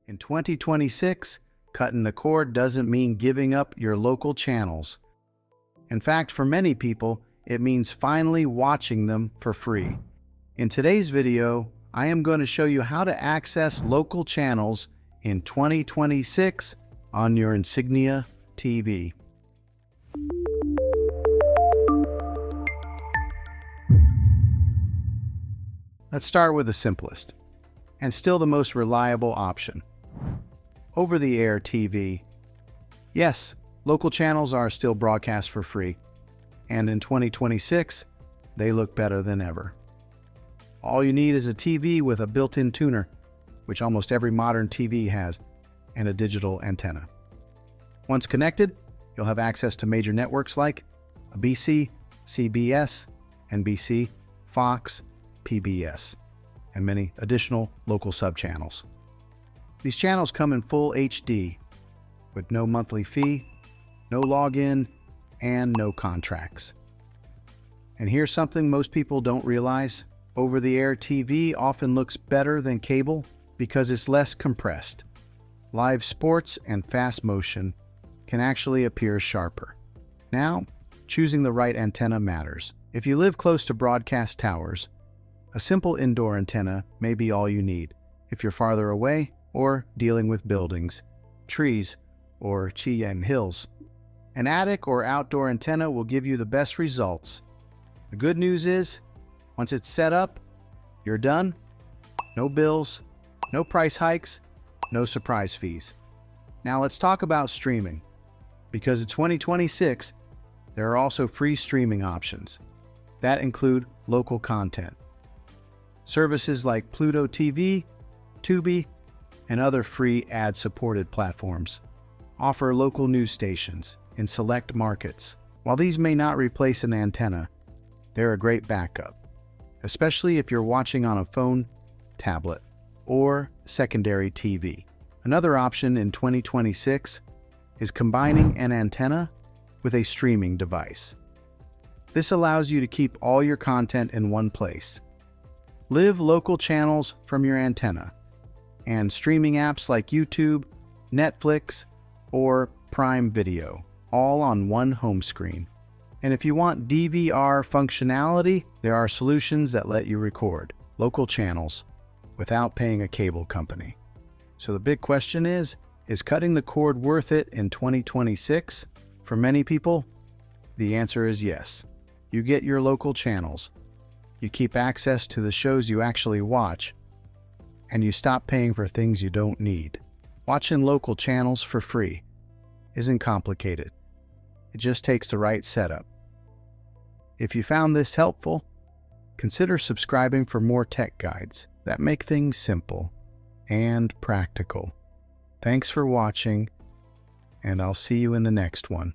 In 2026, cutting the cord doesn't mean giving up your local channels. In fact, for many people, it means finally watching them for free. In today's video, I am going to show you how to access local channels in 2026 on your Insignia TV. Let's start with the simplest, and still the most reliable option. Over-the-air TV. Yes, local channels are still broadcast for free, and in 2026, they look better than ever. All you need is a TV with a built-in tuner, which almost every modern TV has, and a digital antenna. Once connected, you'll have access to major networks like ABC, CBS, NBC, Fox, PBS, and many additional local sub-channels. These channels come in full HD, with no monthly fee, no login, and no contracts. And here's something most people don't realize. Over-the-air TV often looks better than cable because it's less compressed. Live sports and fast motion can actually appear sharper. Now, choosing the right antenna matters. If you live close to broadcast towers, a simple indoor antenna may be all you need. If you're farther away or dealing with buildings, trees, or Cheyenne hills, an attic or outdoor antenna will give you the best results. The good news is, once it's set up, you're done. No bills, no price hikes, no surprise fees. Now let's talk about streaming. Because in 2026, there are also free streaming options that include local content. Services like Pluto TV, Tubi, and other free ad-supported platforms offer local news stations in select markets. While these may not replace an antenna, they're a great backup, especially if you're watching on a phone, tablet, or secondary TV. Another option in 2026 is combining an antenna with a streaming device. This allows you to keep all your content in one place. Live local channels from your antenna, and streaming apps like YouTube, Netflix, or Prime Video, all on one home screen. And if you want DVR functionality, there are solutions that let you record local channels without paying a cable company. So the big question is cutting the cord worth it in 2026? For many people, the answer is yes. You get your local channels, you keep access to the shows you actually watch, and you stop paying for things you don't need. Watching local channels for free isn't complicated. It just takes the right setup. If you found this helpful, consider subscribing for more tech guides that make things simple and practical. Thanks for watching, and I'll see you in the next one.